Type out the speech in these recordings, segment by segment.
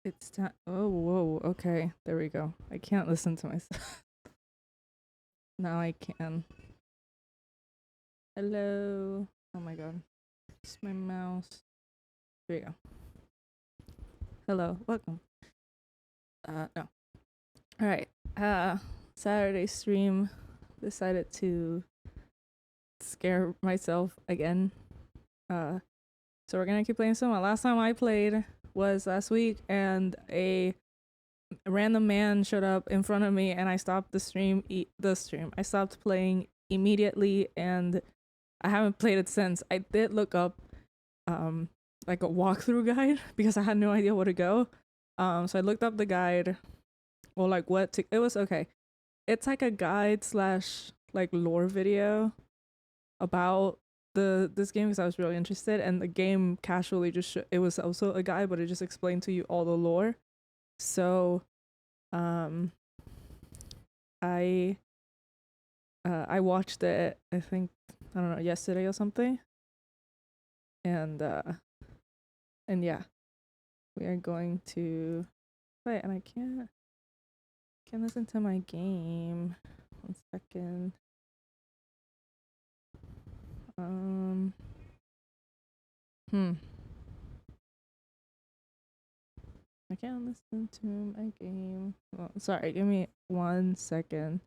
It's time. Oh, whoa. Okay, there we go. I can't listen to myself. Now I can. Hello. Oh my god. It's my mouse. There you go. Hello. Welcome. No. All right. Saturday stream. Decided to scare myself again. So we're gonna keep playing some. Last time I played was last week, and a random man showed up in front of me, and I stopped the stream. I stopped playing immediately, and I haven't played it since. I did look up, like a walkthrough guide because I had no idea where to go. So I looked up the guide, or like what to. It was okay. It's like a guide slash like lore video about this game because I was really interested, and the game casually just it was also a guide, but it just explained to you all the lore. So, um, I watched it. I think I don't know, yesterday or something, and yeah, we are going to play. And I can't listen to my game. 1 second. Hmm. I can't listen to my game. Well, sorry, give me 1 second.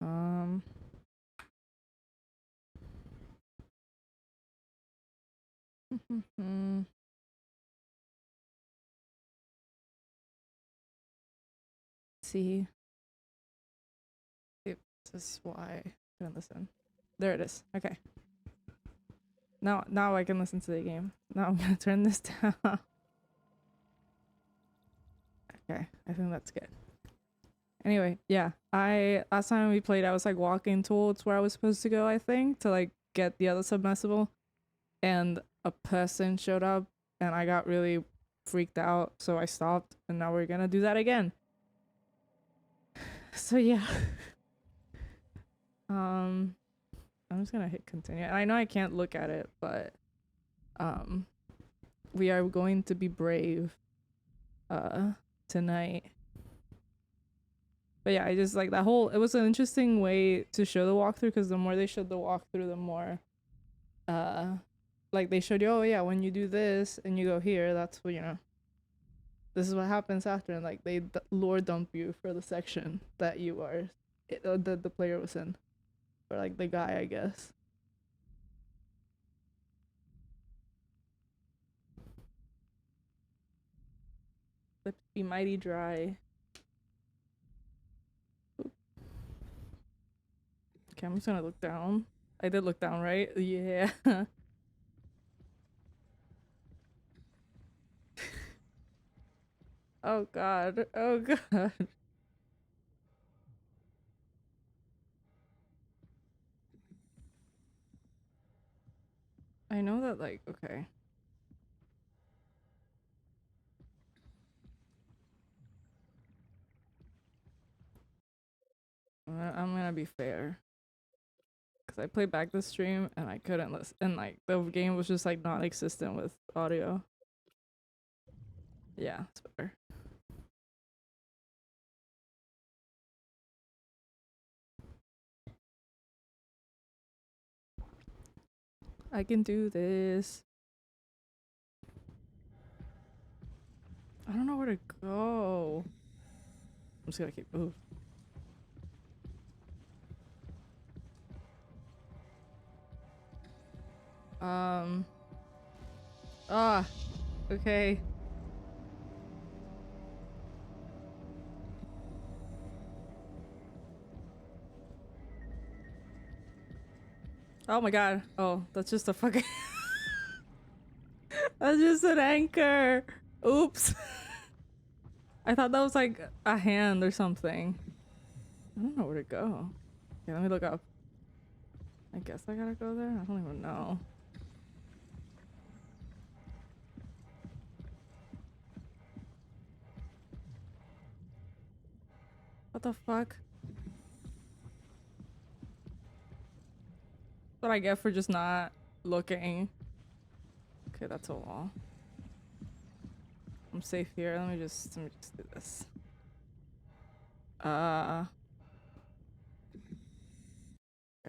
Um. See if this is why I couldn't listen. There it is. Okay. Now I can listen to the game. Now I'm gonna turn this down. Okay, I think that's good. Anyway, yeah. Last time we played, I was like walking towards where I was supposed to go, I think, to like get the other submersible, and a person showed up, and I got really freaked out, so I stopped, and now we're gonna do that again. So yeah. I'm just gonna hit continue. And I know I can't look at it, but we are going to be brave tonight. But yeah, I just like that whole, it was an interesting way to show the walkthrough, because the more they showed the walkthrough, the more like they showed you, oh yeah, when you do this and you go here, that's what, this is what happens after, and like they lore dump you for the section that you are the player was in, or like the guy, I guess. Lips be mighty dry. Okay, I'm just gonna look down. I did look down, right? Yeah. Oh god. Oh god. I know that, like, okay. I'm gonna be fair. Because I played back the stream and I couldn't listen. And, like, the game was just, like, non existent with audio. Yeah, it's better. I can do this. I don't know where to go. I'm just gonna keep. Ooh. Ah. Okay. Oh my god. Oh, that's just a fucking. That's just an anchor. Oops. I thought that was like a hand or something. I don't know where to go. Okay, let me look up. I guess I gotta go there? I don't even know. What the fuck? What I get for just not looking. Okay, that's a wall. I'm safe here. Let me just do this. Okay,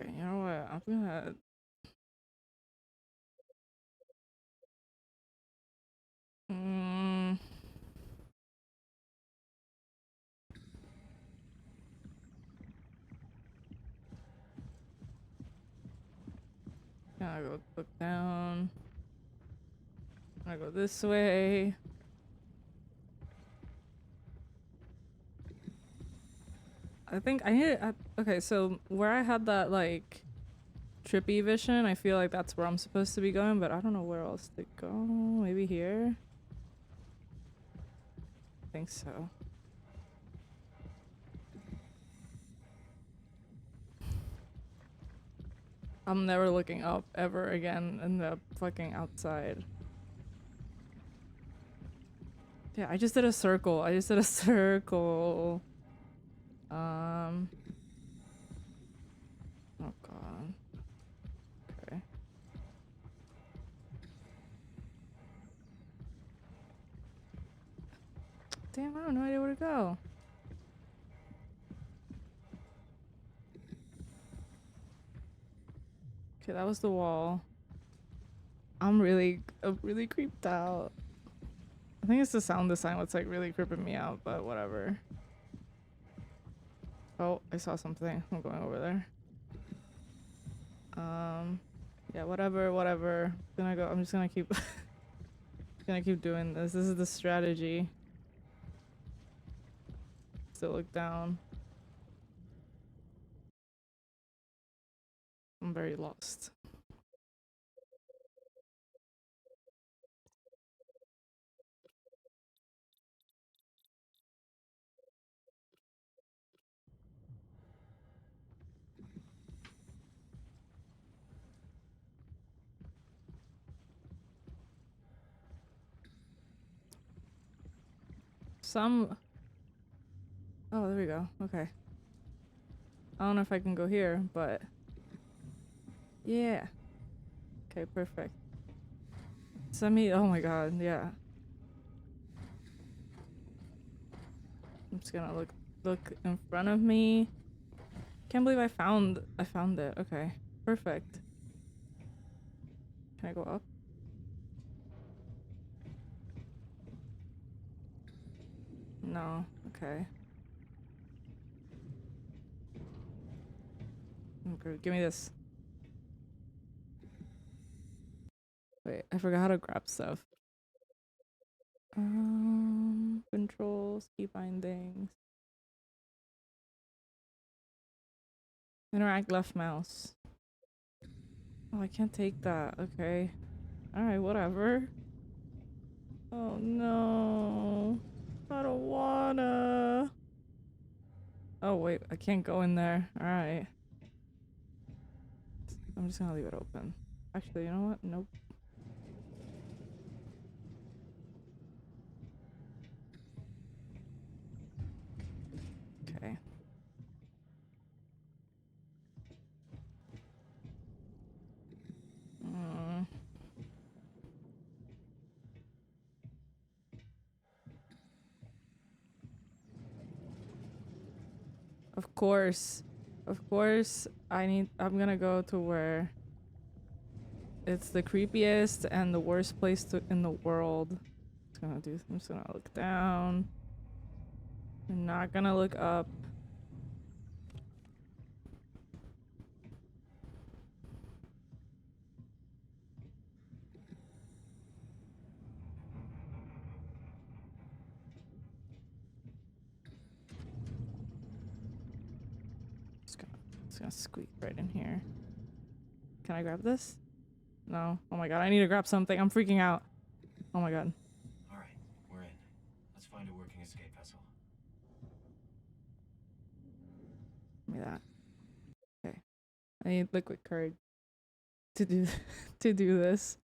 you know what? I'm gonna. Gonna go look down. Gonna go this way. I think I need. Okay, so where I had that like trippy vision, I feel like that's where I'm supposed to be going, but I don't know where else to go. Maybe here? I think so. I'm never looking up ever again in the fucking outside. Yeah, I just did a circle. I just did a circle. Oh god. Okay. Damn, I have no idea where to go. Okay, that was the wall. I'm really creeped out. I think it's the sound design that's like really creeping me out, but whatever. Oh, I saw something. I'm going over there. Yeah, whatever. I'm just gonna keep gonna keep doing this. This is the strategy. Still look down. I'm very lost. Oh, there we go. Okay. I don't know if I can go here, but yeah. Okay, perfect. Oh my god, yeah. I'm just gonna look in front of me. Can't believe I found it. Okay. Perfect. Can I go up? No. Okay. Give me this. Wait, I forgot how to grab stuff. Controls, key bindings. Interact left mouse. Oh, I can't take that. Okay. Alright, whatever. Oh no. I don't wanna. Oh wait, I can't go in there. Alright. I'm just gonna leave it open. Actually, you know what? Nope. Okay. Of course. Of course, I'm gonna go to where it's the creepiest and the worst place in the world. I'm just gonna look down. I'm not gonna look up. Just gonna squeak right in here. Can I grab this? No. Oh my god, I need to grab something. I'm freaking out. Oh my god. Alright, we're in. Let's find a working escape vessel. Give me that. Okay. I need liquid courage to do to do this.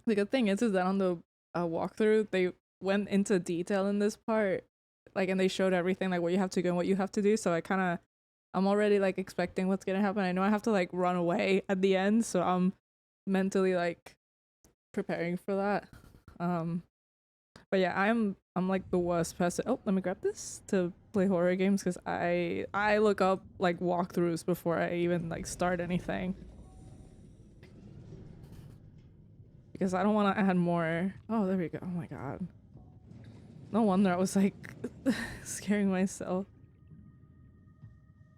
The good thing is that on the walkthrough, they went into detail in this part, like, and they showed everything, like what you have to do and what you have to do. So I kind of I'm already like expecting what's gonna happen. I know I have to like run away at the end, so I'm mentally like preparing for that. But yeah, I'm like the worst person. Oh, let me grab this to play horror games because I look up like walkthroughs before I even like start anything because I don't want to add more. Oh, there we go. Oh my god. No wonder I was like scaring myself.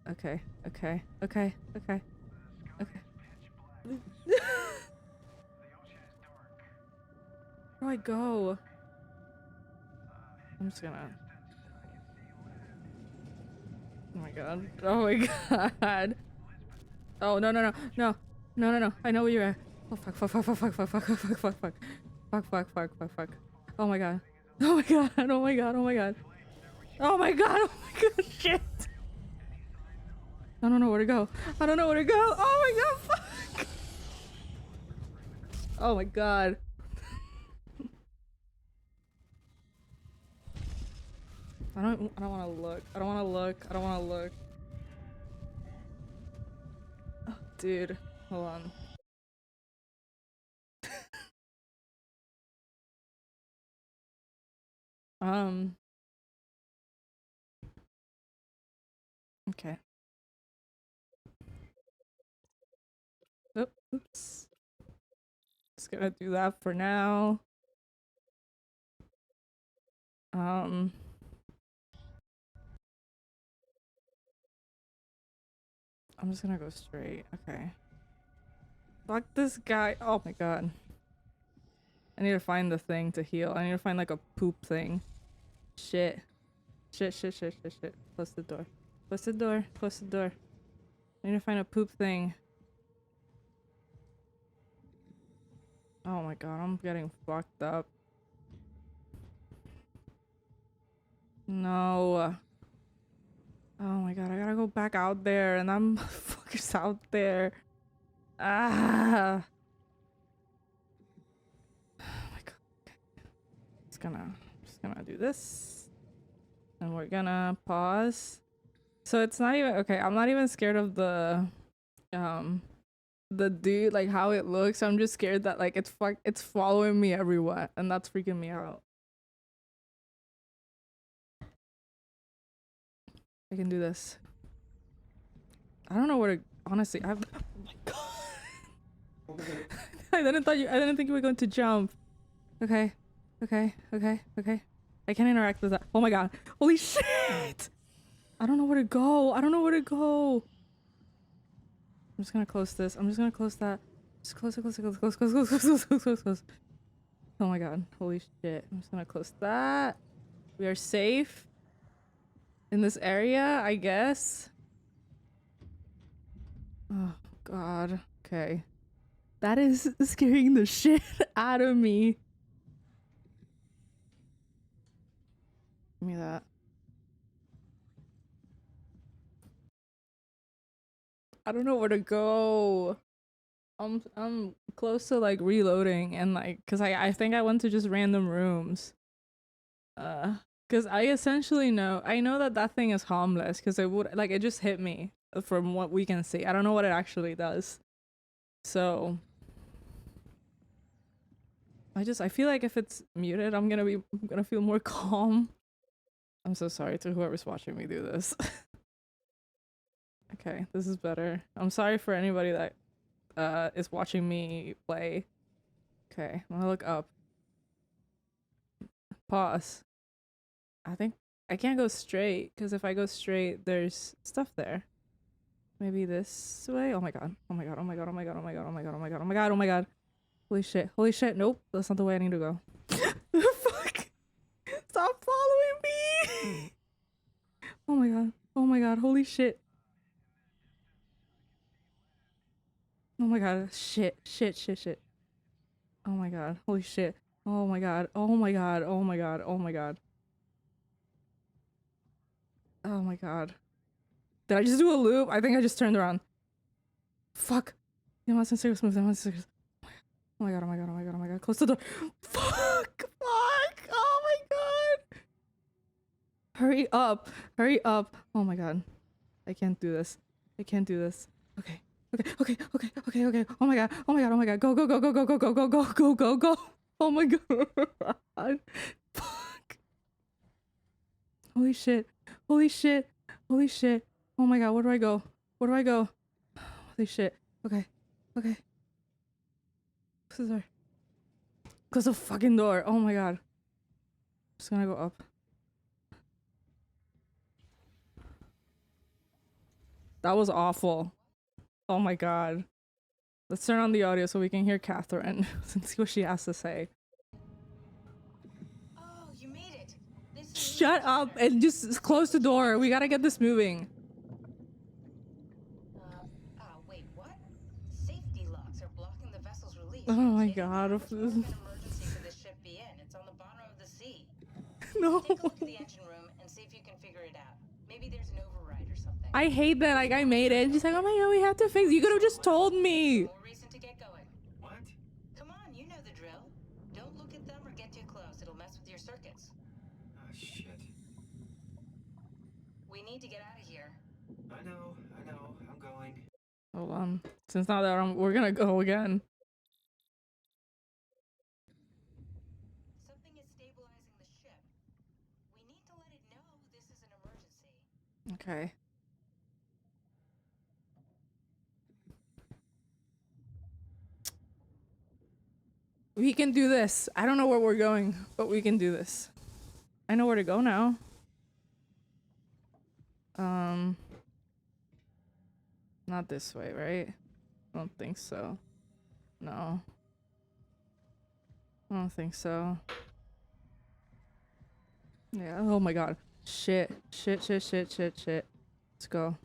Okay, okay, okay, okay, okay. Where do I go? I'm just gonna. Oh my god. Oh my god. Oh no no no no no no no! I know where you're at. Oh fuck fuck fuck fuck fuck fuck fuck fuck fuck fuck fuck fuck fuck fuck fuck. Oh my god. Oh my god. Oh my god. Oh my god. Oh my god. Oh my god. Shit. I don't know where to go. I don't know where to go. Oh my god. Fuck. Oh my god. I don't want to look. I don't want to look. I don't want to look. Oh, dude. Hold on. Um. Okay. Oops. Just gonna do that for now. Um. I'm just gonna go straight. Okay. Fuck this guy. Oh my god. I need to find the thing to heal. I need to find like a poop thing. Shit. Shit, shit, shit, shit, shit. Close the door. Close the door. Close the door. I need to find a poop thing. Oh my god, I'm getting fucked up. No. Oh my god, I gotta go back out there and I'm fuckers out there. Ah. Oh my god. Just gonna do this. And we're gonna pause. So it's not even okay, I'm not even scared of the dude, like how it looks. I'm just scared that like it's following me everywhere and that's freaking me out. I can do this. I don't know where to honestly I have oh my god. I didn't think you were going to jump. Okay. Okay. Okay. Okay. I can't interact with that. Oh my god. Holy shit! I don't know where to go. I don't know where to go. I'm just gonna close this. I'm just gonna close that. Just close it, close it, close, close, close, close, close, close, close, close, close. Oh my god. Holy shit. I'm just gonna close that. We are safe in this area, I guess. Oh god. Okay. That is scaring the shit out of me. Give me that. I don't know where to go. I'm close to like reloading and like cuz I think I went to just random rooms. Cuz I essentially know that thing is harmless cuz it would like it just hit me from what we can see. I don't know what it actually does. So I feel like if it's muted, I'm gonna feel more calm. I'm so sorry to whoever's watching me do this. Okay, this is better. I'm sorry for anybody that is watching me play. Okay, I'm gonna look up. Pause. I think I can't go straight because if I go straight, there's stuff there. Maybe this way. Oh my god. Oh my god. Oh my god. Oh my god. Oh my god. Oh my god. Oh my god. Oh my god. Oh my god. Holy shit. Holy shit. Nope. That's not the way I need to go. Fuck. Stop following me. Oh my god. Oh my god. Holy shit. Oh my god. Shit. Shit. Shit. Shit. Oh my god. Holy shit. Oh my god. Oh my god. Oh my god. Oh my god. Oh my god. Did I just do a loop? I think I just turned around. Fuck. You know, that's serious move. That's serious. Oh my god, oh my god, oh my god, oh my god. Close the door. Fuck! Fuck! Oh my god! Hurry up! Hurry up! Oh my god. I can't do this. I can't do this. Okay. Okay. Oh my god. Go. Go. Oh my god. Fuck. Holy shit. Oh my god, where do I go? Holy shit. Okay. Close the door. Close the fucking door. Oh my god. Just gonna go up. That was awful. Oh my god. Let's turn on the audio so we can hear Catherine and see what she has to say. Oh, you made it. This is Shut up and just close the door. We gotta get this moving. Wait, what? Safety locks are blocking the vessel's release. Oh my Kidding? god. Which more of an emergency could this ship be in? It's on the bottom of the sea. No. Take a look at the engine room and see if you can figure it out. Maybe there's an override or something. I hate that like I made it. And she's like, oh my god, we have to fix it. You could have just told me. More reason to get going. What? Come on, you know the drill. Don't look at them or get too close. It'll mess with your circuits. Ah, shit. We need to get out of here. I know. I'm going. Hold on. Since now that we're gonna go again. Something is stabilizing the ship. We need to let it know this is an emergency. Okay. We can do this. I don't know where we're going, but we can do this. I know where to go now. Not this way, right? I don't think so. No. I don't think so. Yeah, oh my god. Shit. Let's go.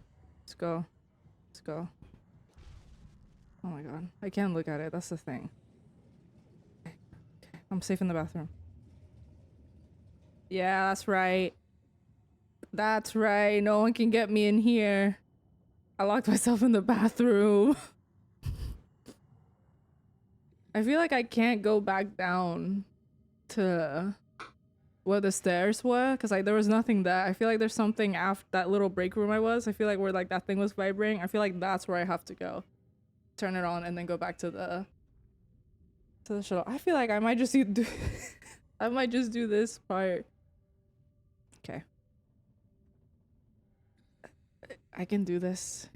Oh my god. I can't look at it. That's the thing. Okay. I'm safe in the bathroom. Yeah, that's right. No one can get me in here. I locked myself in the bathroom. I feel like I can't go back down to where the stairs were because like there was nothing there. I feel like there's something after that little break room I was. I feel like where like that thing was vibrating. I feel like that's where I have to go. Turn it on and then go back to the shuttle. I feel like I might just do I might just do this part. Okay. I can do this.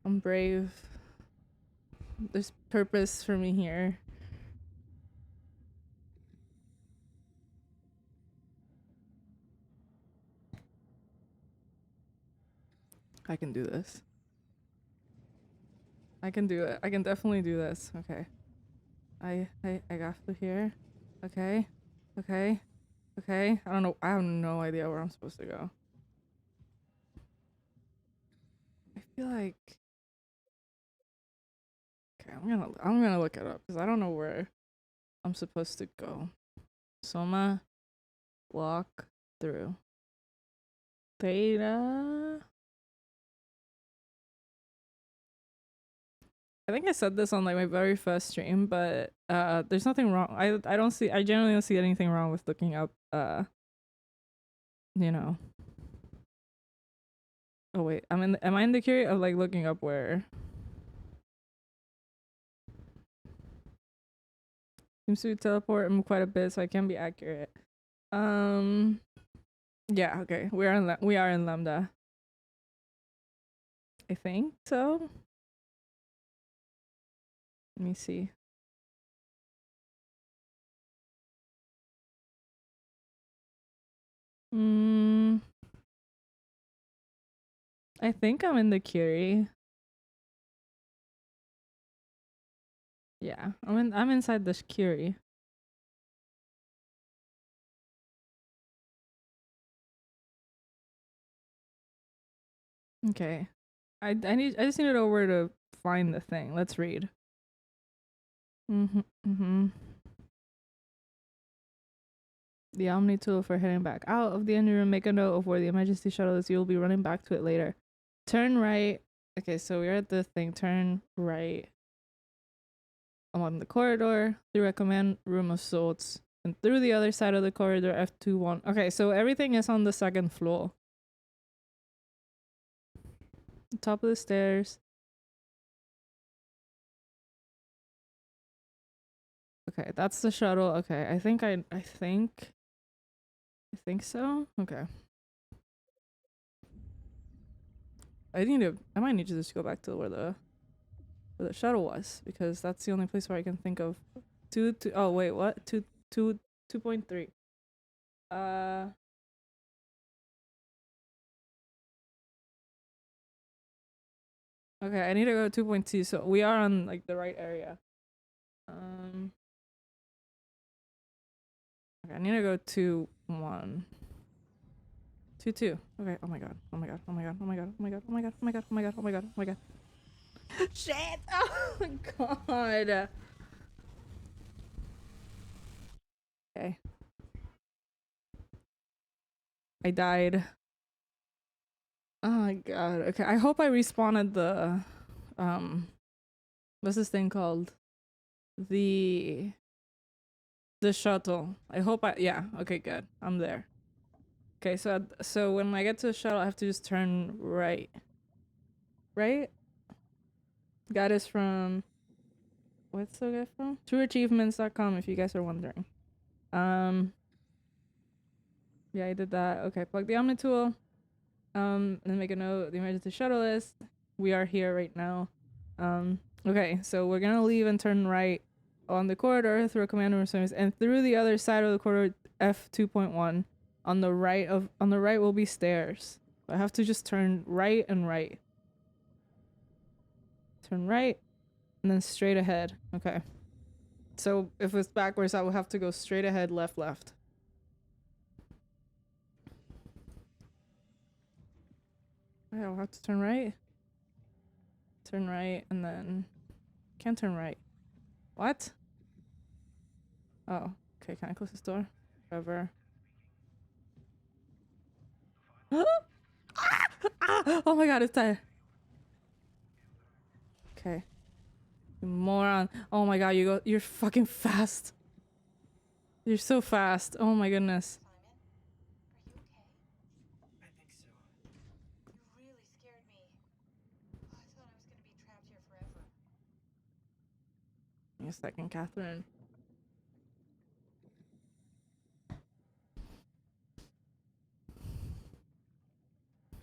I'm brave. There's purpose for me here. I can do this. I can do it. I can definitely do this. Okay. I got through here. Okay. I don't know. I have no idea where I'm supposed to go. I feel like okay, I'm gonna look it up because I don't know where I'm supposed to go. Soma walk through. Theta. I think I said this on like my very first stream, but there's nothing wrong. I generally don't see anything wrong with looking up you know. Oh wait, am I in the queue of like looking up where? Seems to teleport him quite a bit, so I can be accurate. Yeah, okay. We are in Lambda. I think so. Let me see. I think I'm in the Curie. Yeah, I'm inside this Curie. Okay. I just need to know where to find the thing. Let's read. The Omni tool for heading back out of the engine room. Make a note of where the emergency shuttle is. You will be running back to it later. Turn right. Okay, so we're at the thing. Turn right along the corridor through a command room of sorts and through the other side of the corridor F21. Okay, so everything is on the second floor. Top of the stairs. Okay, that's the shuttle. Okay, I think so. Okay. I might need to just go back to where the shuttle was, because that's the only place where I can think of. Oh wait, what? 2.3. Okay, I need to go 2.2, so we are on like the right area. Okay, I need to go 2.1. 2.2. Okay, oh my god. Oh my god. Oh my god. Oh my god. Oh my god. Oh my god. Oh my god. Oh my god. Oh my god. Oh my god. Shit! Oh my god. Okay. I died. Oh my god. Okay, I hope I respawned at the what's this thing called? The shuttle. I hope yeah, okay, good. I'm there. Okay, so when I get to the shuttle, I have to just turn right. Right? Got is from what's the guy from? TrueAchievements.com if you guys are wondering. Yeah, I did that. Okay, plug the Omni tool. And then make a note, the emergency shuttle list. We are here right now. Okay, so we're gonna leave and turn right on the corridor through a command room service and through the other side of the corridor, F2.1. On the right will be stairs. I have to just turn right and right. Turn right and then straight ahead. Okay. So if it's backwards, I will have to go straight ahead, left, left. Okay, I'll have to turn right. Turn right and then can't turn right. What? Oh, okay. Can I close this door? Whatever. Oh my god, it's there. Okay. You moron. Oh my god, you're fucking fast. You're so fast. Oh my goodness. Simon, are you okay? I think so. You really scared me. Oh, I thought I was gonna be trapped here forever. Give me a second, Catherine.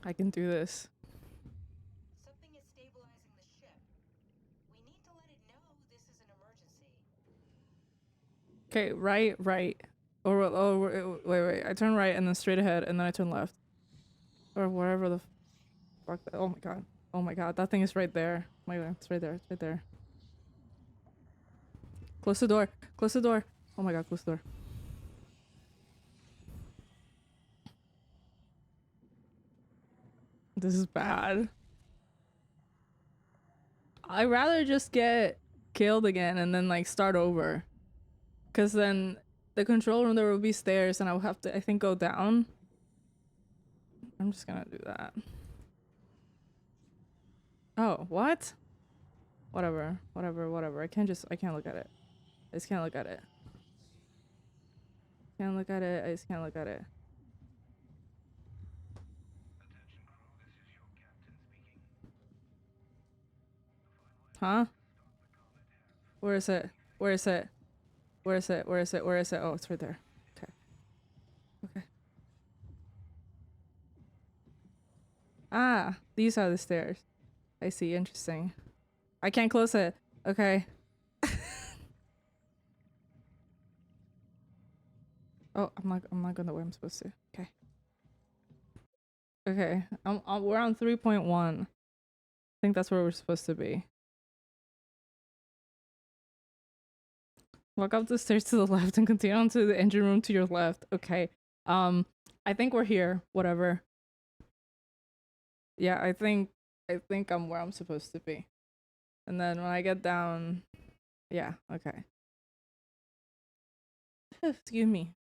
I can do this. Something is stabilizing the ship. We need to let it know this is an emergency. Okay, right. Wait. I turn right and then straight ahead and then I turn left. Or wherever the fuck. Oh my god. Oh my god, that thing is right there. Oh my god, it's right there. It's right there. Close the door. Close the door. Oh my god, close the door. This is bad. I'd rather just get killed again and then like start over. Cause then the control room there will be stairs and I will have to, I think, go down. I'm just gonna do that. Oh, what? Whatever. I can't look at it. I just can't look at it. I just can't look at it. Huh? Where is it? Oh, it's right there. Okay. Ah, these are the stairs. I see, interesting. I can't close it. Okay. Oh, I'm not going the way I'm supposed to. Okay. Okay. We're on 3.1. I think that's where we're supposed to be. Walk up the stairs to the left and continue on to the engine room to your left. Okay. I think we're here. Whatever. Yeah, I think I'm where I'm supposed to be. And then when I get down, yeah, okay. Excuse me.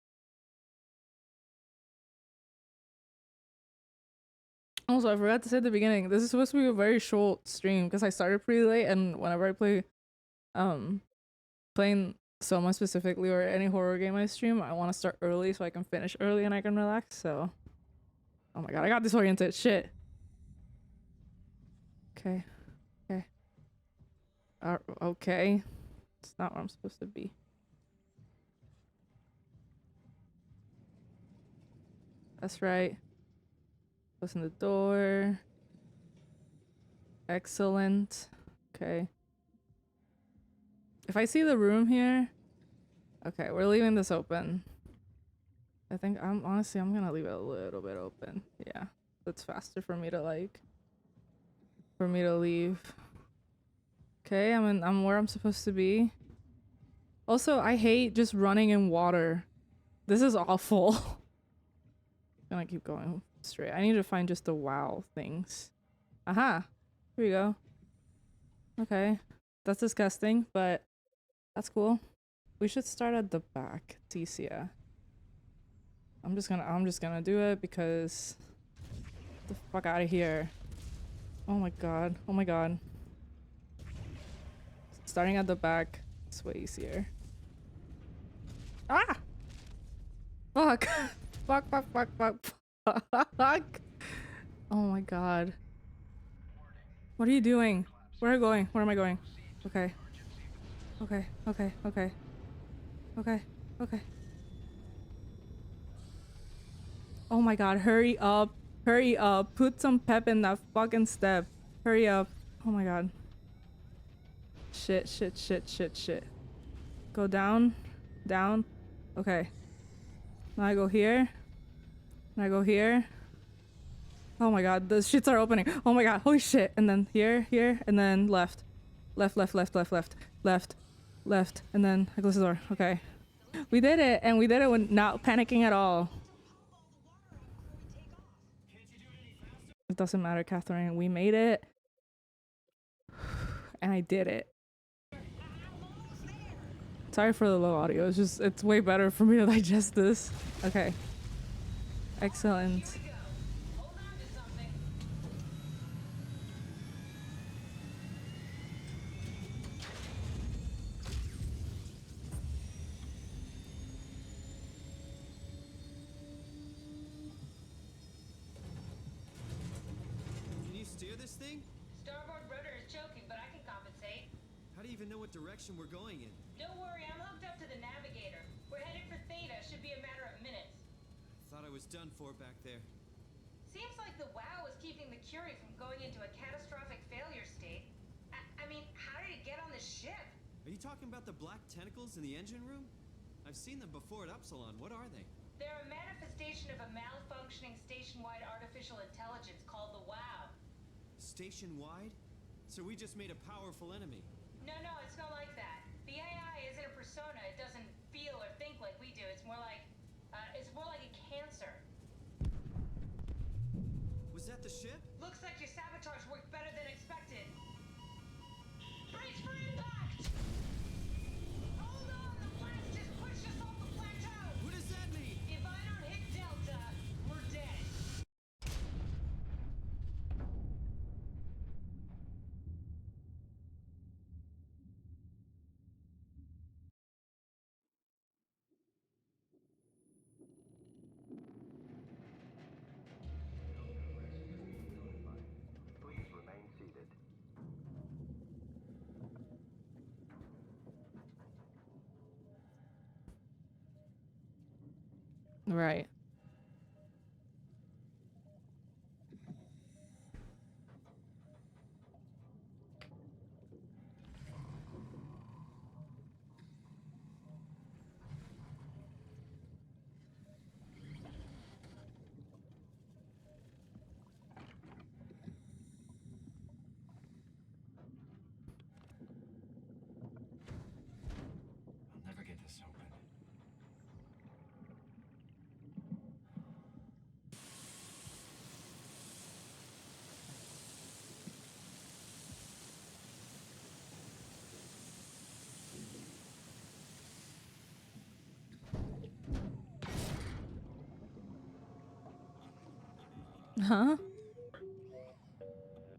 Also, I forgot to say at the beginning, this is supposed to be a very short stream because I started pretty late, and whenever I play playing Soma specifically or any horror game I stream, I want to start early so I can finish early and I can relax. So, oh my god, I got disoriented. Shit. Okay. Okay. Okay. It's not where I'm supposed to be. That's right. Closing the door. Excellent. Okay. If I see the room here... Okay, we're leaving this open. I think I'm gonna leave it a little bit open. Yeah. It's faster for me to leave. Okay, I'm where I'm supposed to be. Also, I hate just running in water. This is awful. I'm gonna keep going straight. I need to find just the wow things. Aha! Here we go. Okay. That's disgusting, but that's cool. We should start at the back, Ticia. I'm just gonna do it because get the fuck out of here. Oh my god. Oh my god. Starting at the back. It's way easier. Ah! Fuck. Fuck, fuck, fuck, fuck, fuck. Oh my god. What are you doing? Where am I going? Where am I going? Okay. Okay, okay, okay. Okay, okay. Oh my god, hurry up. Hurry up. Put some pep in that fucking step. Hurry up. Oh my god. Shit, shit, shit, shit, shit. Go down. Down. Okay. Now I go here. Now I go here. Oh my god, the shits are opening. Oh my god, holy shit. And then here, here, and then left. Left, left, left, left, left, left, left. And then I close the door. Okay. We did it, and we did it with not panicking at all. It doesn't matter, Catherine. We made it. And I did it. Sorry for the low audio. It's just, it's way better for me to digest this. Okay. Excellent. Can you steer this thing? Starboard rudder is choking, but I can compensate. How do you even know what direction we're going in? Don't worry, I'm hooked up to the navigator. We're headed for Theta. Should be a matter of minutes. Thought I was done for back there. Seems like the WoW is keeping the Curie from going into a catastrophic failure state. I mean, how did it get on the ship? Are you talking about the black tentacles in the engine room? I've seen them before at Upsilon. What are they? They're a manifestation of a malfunctioning station-wide artificial intelligence called the WoW. Station-wide? So we just made a powerful enemy. No, it's not like that. The AI isn't a persona. It doesn't feel or think like we do. It's more like a cancer. Was that the ship? Looks like your sabotage worked better than expected. Brace for impact! Hold on, the blast just pushed us off the plateau! What does that mean? If I don't hit Delta, we're dead. Please remain seated. Right. I'll never get this open. Huh?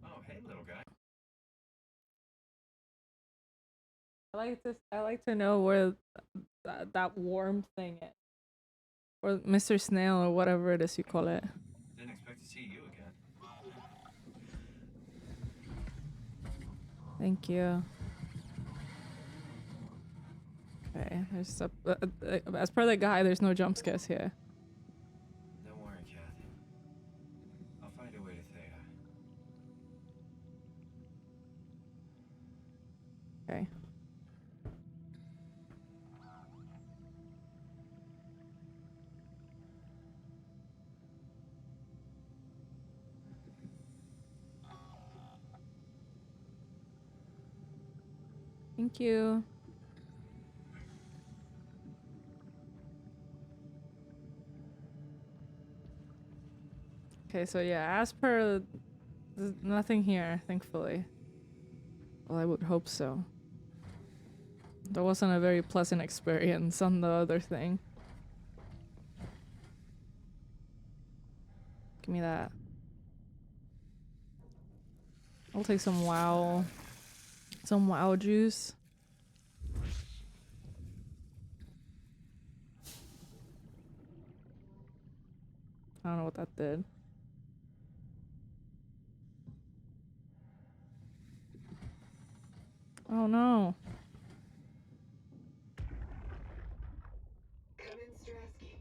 Oh, hey, little guy. I like to know where that worm thing is. Or Mr. Snail or whatever it is you call it. Didn't expect to see you again. Thank you. Okay, there's as per the guy, there's no jump scares here. Don't worry, Kath. I'll find a way to Theta. Okay. Thank you. Okay, so yeah, as per there's nothing here, thankfully. Well, I would hope so. That wasn't a very pleasant experience on the other thing. Give me that. I'll take some wow juice. I don't know what that did. Oh no. Come in, Strasky.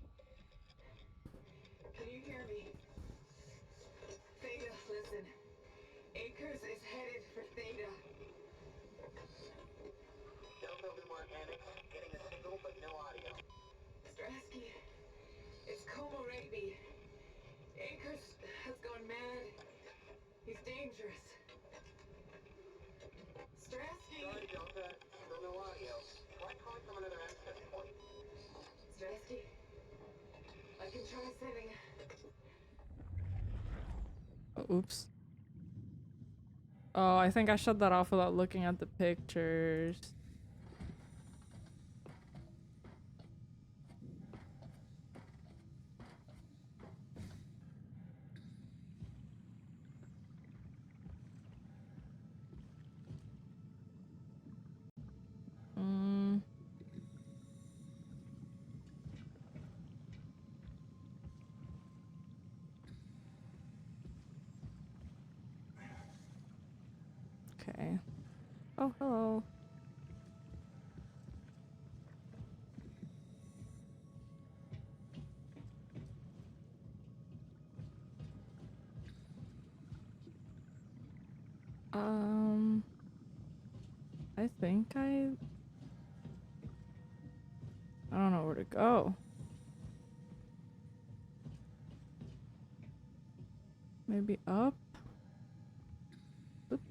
Can you hear me? Theta, listen. Akers is headed for Theta. Delta Luma Organics, getting a signal but no audio. Strasky, it's Como Rigby. Akers has gone mad. He's dangerous. Strasky! Sorry, Delta, still no audio. Try calling from another access point. Strasky, I can try sending. Oh, oops. Oh, I think I shut that off without looking at the pictures. Mm. Okay. Oh, hello. I think I don't know where to go. Maybe up? Oop.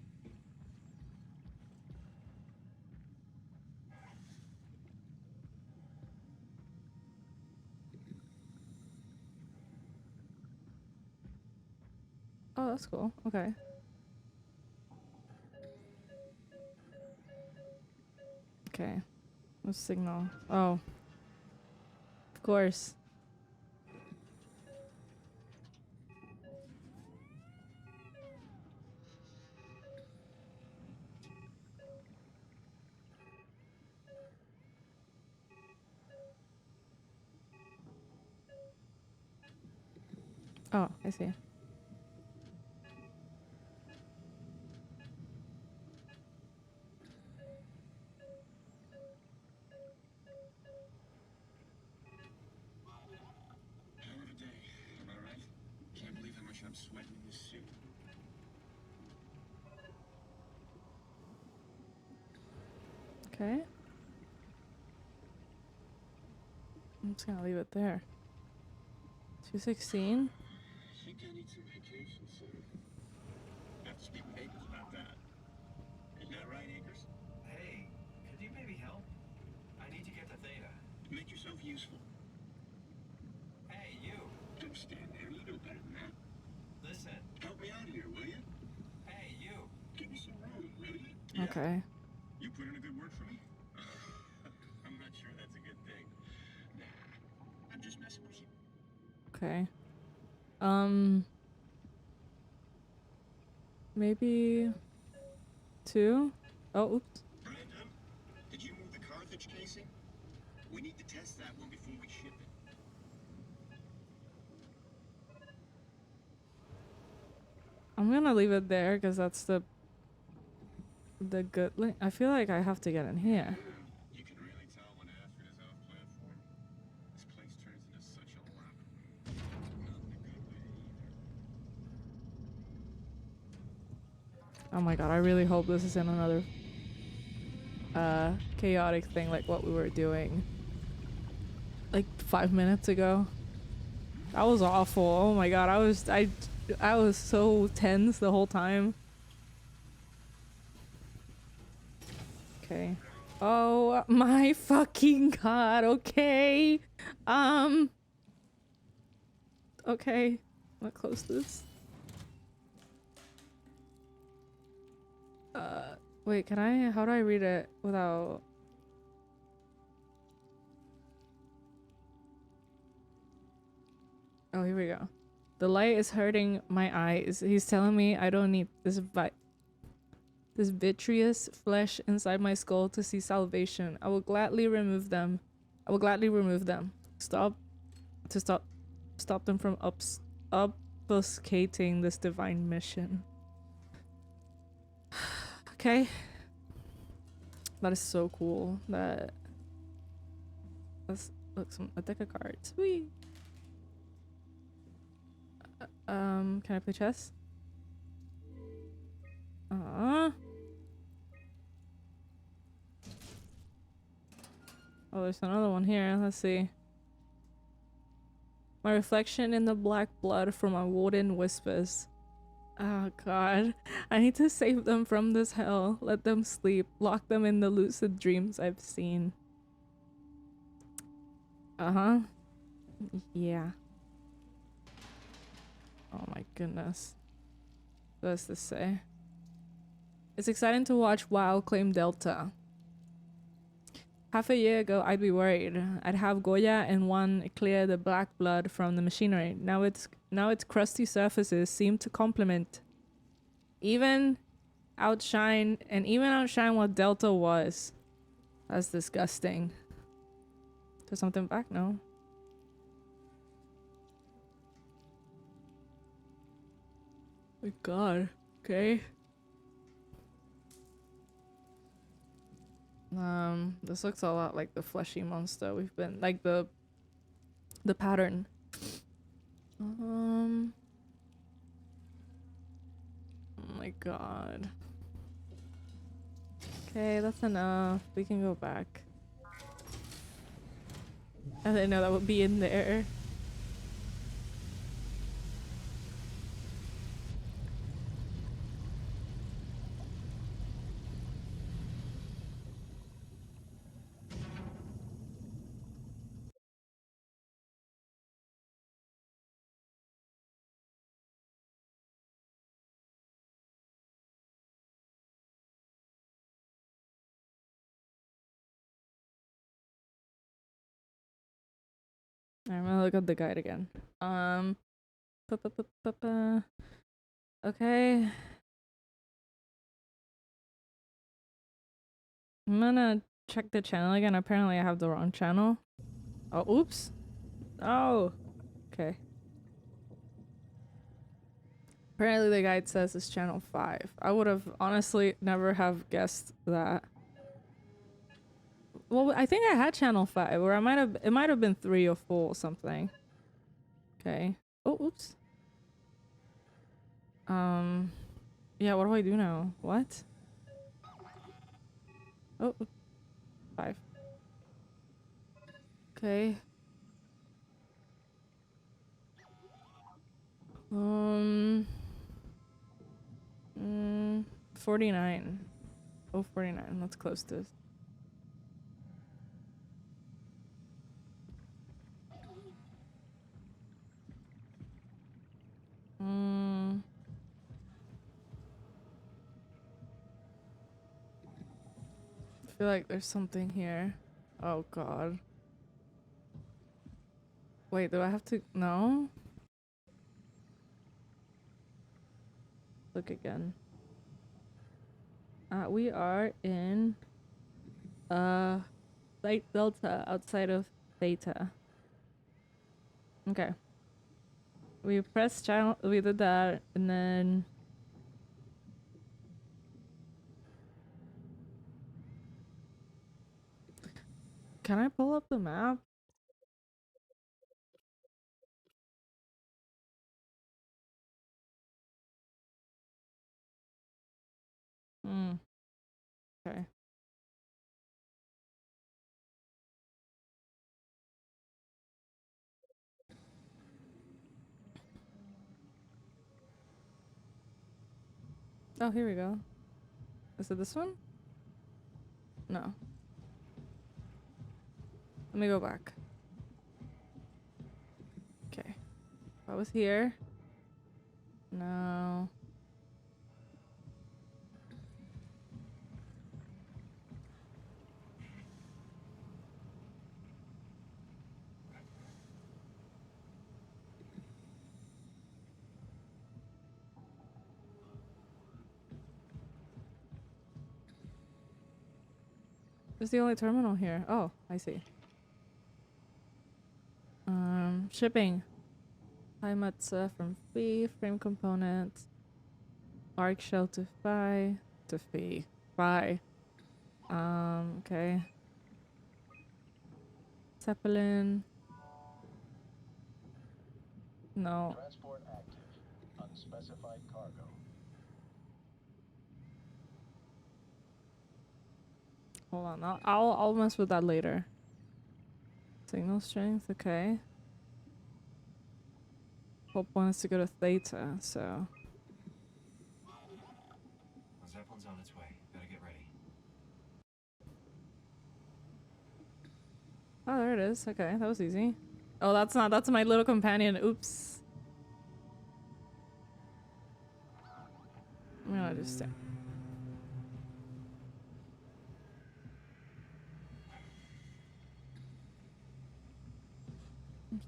Oh, that's cool. Okay. Okay. No signal. Oh. Of course. Oh, I see. Hell of a day, am I right? Can't believe how much I'm sweating in this suit. Okay. I'm just gonna leave it there. 216? I think I need some vacation soon. Have to speak with Akers about that. Isn't that right, Akers? Hey, could you maybe help? I need to get to Theta. Make yourself useful. Hey, you! Don't stand there, you know better than that. Listen. Help me out here, will you? Hey, you! Give me some room, will you? Yeah. Okay. You put in a good word for me? I'm not sure that's a good thing. Nah, I'm just messing with you. Okay. Maybe 2? Oh, oops. Brandon, did you move the Carthage casing? We need to test that one before we ship it. I'm gonna leave it there because that's the the good link. I feel like I have to get in here. You can really tell when Astrid is off platform. This place turns into such a lap. Not in a good way either. Oh my god, I really hope this isn't another chaotic thing like what we were doing like 5 minutes ago. That was awful. Oh my god, I was so tense the whole time. Okay. Oh my fucking god. Okay. Okay. I'm gonna close this. Wait, can I? How do I read it without? Oh, here we go. The light is hurting my eyes. He's telling me I don't need this vitreous flesh inside my skull to see salvation. I will gladly remove them. I will gladly remove them. Stop them from obfuscating this divine mission. Okay. That is so cool. Let's look a deck of cards. Whee! Can I play chess? Oh, there's another one here. Let's see. My reflection in the black blood from my wooden whispers. Oh god. I need to save them from this hell. Let them sleep. Lock them in the lucid dreams I've seen. Uh-huh. Yeah. Oh my goodness. What does this say? It's exciting to watch WoW claim Delta. Half a year ago, I'd be worried. I'd have Goya and one clear the black blood from the machinery. Now its crusty surfaces seem to complement, even outshine what Delta was. That's disgusting. There's something back? No. My god. Okay. This looks a lot like the fleshy monster we've been, like the pattern. Oh my god. Okay, that's enough. We can go back. I didn't know that would be in there. I'm gonna look up the guide again. Okay. I'm gonna check the channel again. Apparently I have the wrong channel. Oh, oops. Oh. Okay. Apparently the guide says it's channel 5. I would have honestly never have guessed that. Well, I think I had channel 5, or it might have been 3 or 4 or something. Okay. Oh, oops. Yeah, what do I do now? What? Oh, 5. Okay. 49. Oh, 49. Let's close this. I feel like there's something here. Oh god. Wait, do I have to? No? Look again. We are in Light Delta outside of Theta. Okay. We pressed channel, we did that, and then Can I pull up the map? Hmm. Okay. Oh, here we go. Is it this one? No. Let me go back. Okay. I was here. No. It's the only terminal here. Oh, I see. Shipping. Heimatsa from fee, frame components, arc shell to fee. Phi. Okay. Zeppelin. No. Transport active. Unspecified cargo. Hold on. I'll mess with that later. Signal strength. Okay. Whole point is to go to Theta. So. The Zeppelin's on its way. Better get ready. Oh, there it is. Okay, that was easy. Oh, that's not. That's my little companion. Oops. I'm gonna just stand.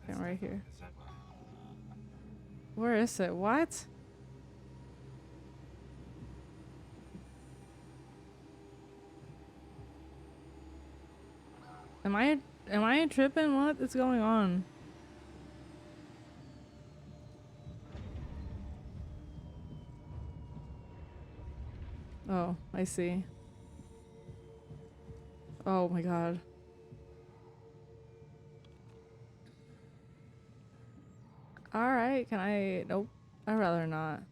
Okay, right here. The Zeppelin. Where is it? What? Am I tripping? What is going on? Oh, I see. Oh my god. Alright, can I... Nope. I'd rather not.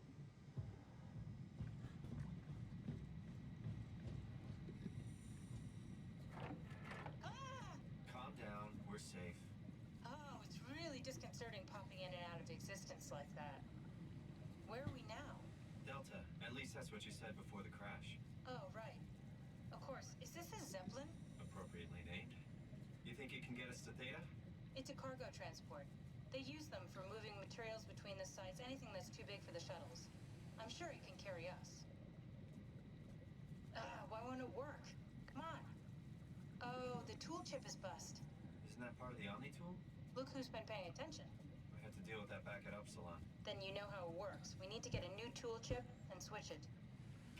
Calm down. We're safe. Oh, it's really disconcerting popping in and out of existence like that. Where are we now? Delta. At least that's what you said before the crash. Oh, right. Of course. Is this a Zeppelin? Appropriately named. You think it can get us to Theta? It's a cargo transport. They use them for moving materials between the sites, anything that's too big for the shuttles. I'm sure it can carry us. Why won't it work? Come on. Oh, the tool chip is bust. Isn't that part of the Omni tool? Look who's been paying attention. We had to deal with that back at Upsilon. Then you know how it works. We need to get a new tool chip and switch it.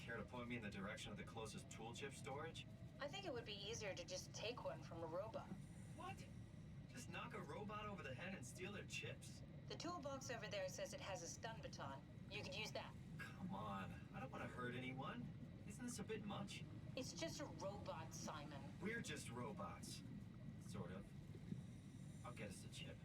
Care to point me in the direction of the closest tool chip storage? I think it would be easier to just take one from a robot. What? Just knock a robot over the head and steal their chips? The toolbox over there says it has a stun baton. You could use that. Come on. I don't want to hurt anyone. Isn't this a bit much? It's just a robot, Simon. We're just robots. Sort of. I'll get us the chip.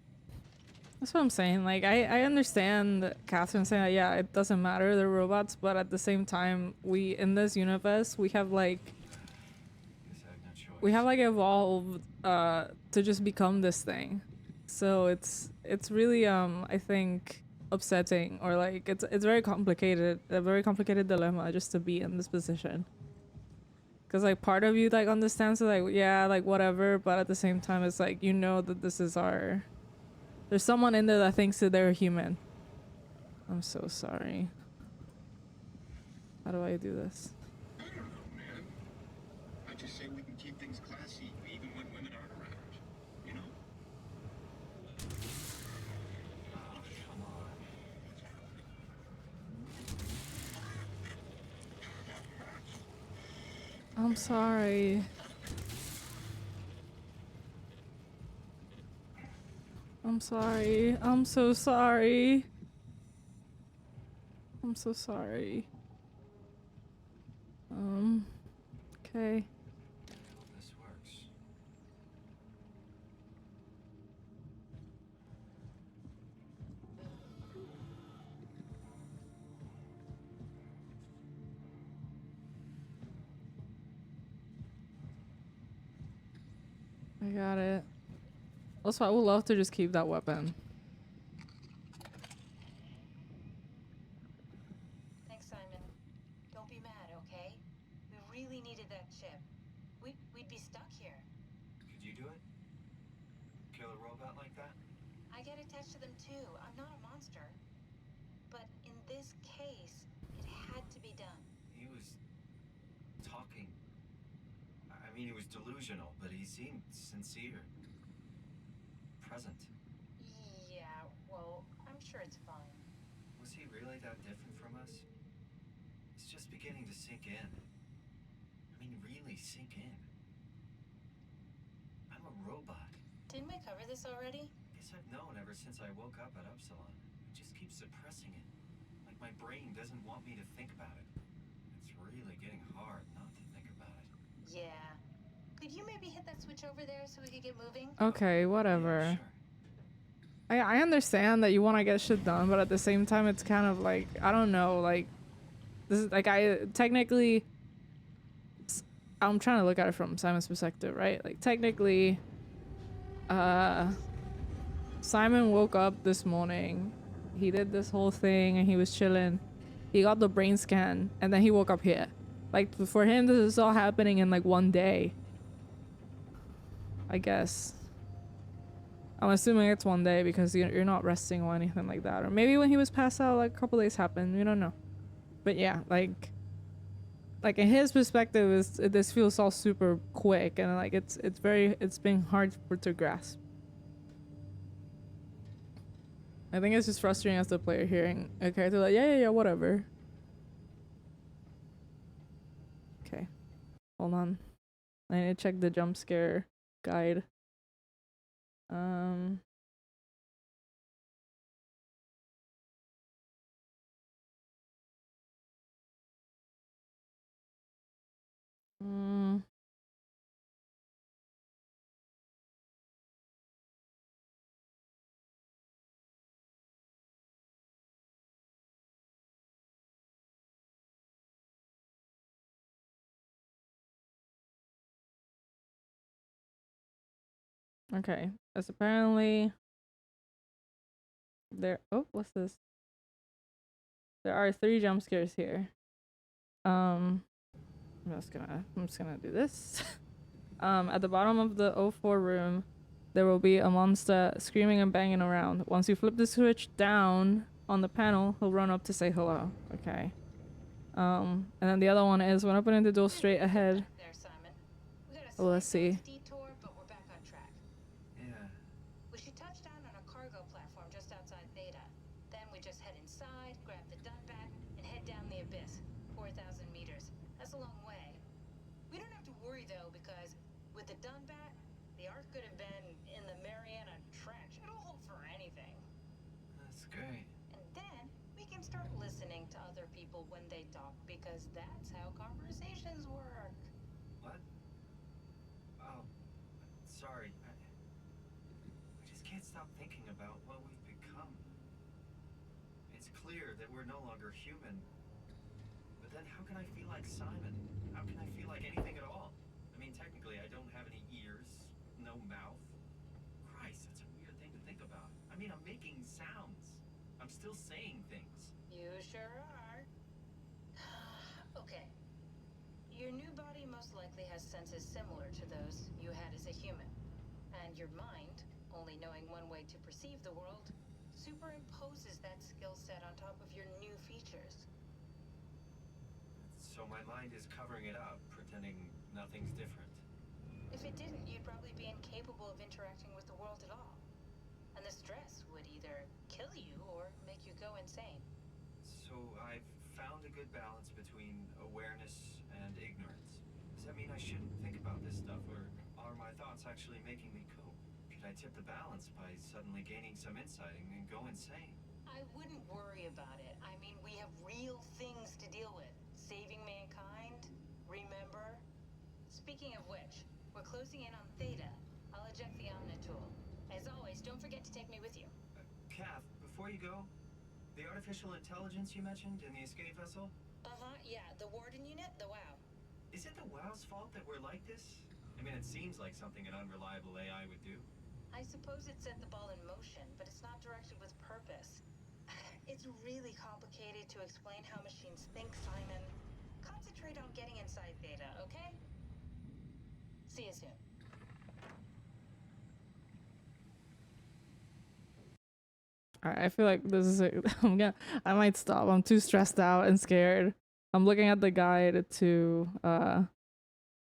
That's what I'm saying. Like, I understand Catherine saying that, yeah, it doesn't matter, they're robots, but at the same time, in this universe, we have, like, Guess I have no choice. we have, like, evolved, to just become this thing. So it's really, I think, upsetting, or, like, it's very complicated, a very complicated dilemma just to be in this position. Because, like, part of you, like, understands, like, yeah, like, whatever, but at the same time, it's like, you know that this is our... There's someone in there that thinks that they're human. I'm so sorry. How do I do this? I don't know, man. I just say we can keep things classy even when women aren't around. You know? Oh, come on. I'm sorry. I'm sorry. I'm so sorry. I'm so sorry. Okay. I hope this works. I got it. Also, I would love to just keep that weapon. Thanks, Simon. Don't be mad, okay? We really needed that chip. We'd be stuck here. Could you do it? Kill a robot like that? I get attached to them too. I'm not a monster. But in this case, it had to be done. He was talking. I mean, he was delusional, but he seemed sincere. Present. Yeah, well, I'm sure it's fine. Was he really that different from us? It's just beginning to sink in. I mean, really sink in. I'm a robot. Didn't we cover this already? Guess I've known ever since I woke up at Upsilon. I just keep suppressing it. Like my brain doesn't want me to think about it. It's really getting hard not to think about it. Yeah. Could you maybe hit that switch over there so we could get moving? Okay, whatever. Yeah, sure. I understand that you want to get shit done, but at the same time, it's kind of like, I don't know, like, this is like, I technically, I'm trying to look at it from Simon's perspective, right? Like, technically, Simon woke up this morning, he did this whole thing, and he was chilling. He got the brain scan, and then he woke up here. Like, for him, this is all happening in, like, one day. I guess. I'm assuming it's one day because you're not resting or anything like that. Or maybe when he was passed out, like, a couple days happened. We don't know. But yeah, like in his perspective, this feels all super quick, and like it's been hard to grasp. I think it's just frustrating as the player hearing a character like, yeah, whatever. Okay, hold on. I need to check the jump scare guide. Okay, that's apparently there. Oh, what's this? There are 3 jump scares here. I'm just gonna do this. At the bottom of the O4 room, there will be a monster screaming and banging around. Once you flip the switch down on the panel, he'll run up to say hello. Okay. And then the other one is when opening the door straight ahead. There, Simon. We got a Oh, let's see. detour, but we're back on track. Yeah. We should touch down on a cargo platform just outside Theta. Then we just head inside, grab the Dunbat, and head down the abyss. 4,000 meters. That's a long way. We don't have to worry though, because with the Dunbat, the Ark could have been in the Mariana Trench. It'll hold for anything. That's great. And then we can start listening to other people when they talk, because that's how conversations work. What? Oh, sorry. I just can't stop thinking about what we've become. It's clear that we're no longer human. But then how can I feel like Simon? How can I feel like anything at all? I mean, technically, I don't have any ears, no mouth. Christ, that's a weird thing to think about. I mean, I'm making sounds. I'm still saying things. You sure are. Okay. Your new body most likely has senses similar to those you had as a human. And your mind, only knowing one way to perceive the world, superimposes that skill set on top of your new features. So my mind is covering it up, pretending nothing's different. If it didn't, you'd probably be incapable of interacting with the world at all. And the stress would either kill you or make you go insane. So I've found a good balance between awareness and ignorance. Does that mean I shouldn't think about this stuff, or are my thoughts actually making me cope? Could I tip the balance by suddenly gaining some insight and go insane? I wouldn't worry about it. I mean, we have real things to deal with. Saving mankind, remember? Speaking of which, we're closing in on Theta. I'll eject the Omnitool. As always, don't forget to take me with you. Kath, before you go, the artificial intelligence you mentioned in the escape vessel? Yeah, the Warden unit, the WOW. Is it the WOW's fault that we're like this? I mean, it seems like something an unreliable AI would do. I suppose it set the ball in motion, but it's not directed with purpose. It's really complicated to explain how machines think, Simon. Concentrate on getting inside Theta, okay? See you soon. Alright, I feel like this is I might stop. I'm too stressed out and scared. I'm looking at the guide to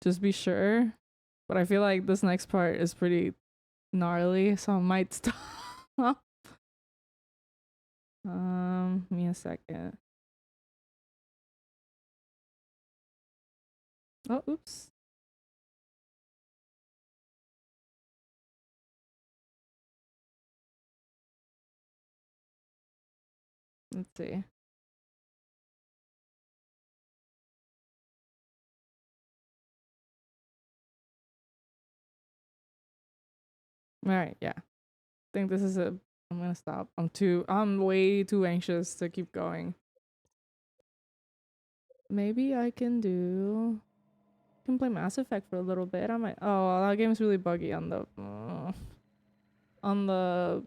just be sure. But I feel like this next part is pretty gnarly, so I might stop. Give me a second. Oh, oops. Let's see. Alright, yeah. I think this is a I'm gonna stop. I'm way too anxious to keep going. Maybe I can play Mass Effect for a little bit. I might that game's really buggy on the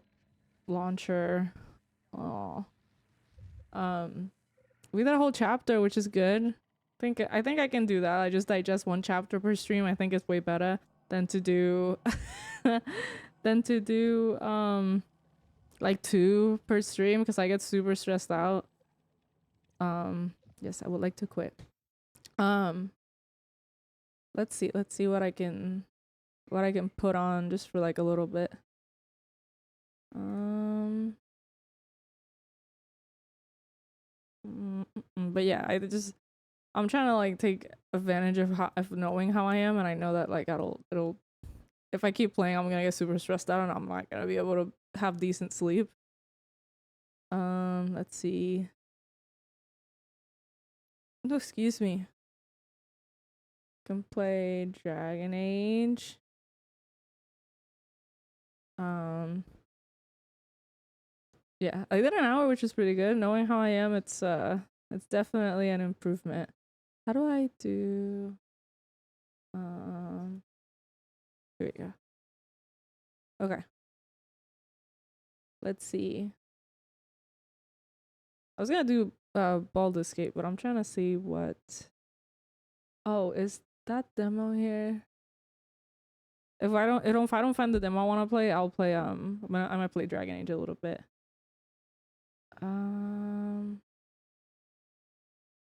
launcher. Oh. We did a whole chapter, which is good. I think I can do that. I just digest one chapter per stream. I think it's way better than to do like 2 per stream because I get super stressed out. Yes, I would like to quit. Let's see what I can put on just for like a little bit. But yeah, I'm trying to like take advantage of knowing how I am, and I know that like it'll if I keep playing, I'm gonna get super stressed out, and I'm not gonna be able to have decent sleep. Let's see. Oh, excuse me. Can play Dragon Age. Yeah, I did an hour, which is pretty good. Knowing how I am, it's definitely an improvement. How do I do? Here we go. Okay. Let's see. I was gonna do Bald Escape, but I'm trying to see what. Oh, is that demo here? If I don't find the demo I want to play, I'll play I might play Dragon Age a little bit.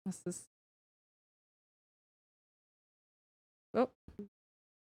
What's this?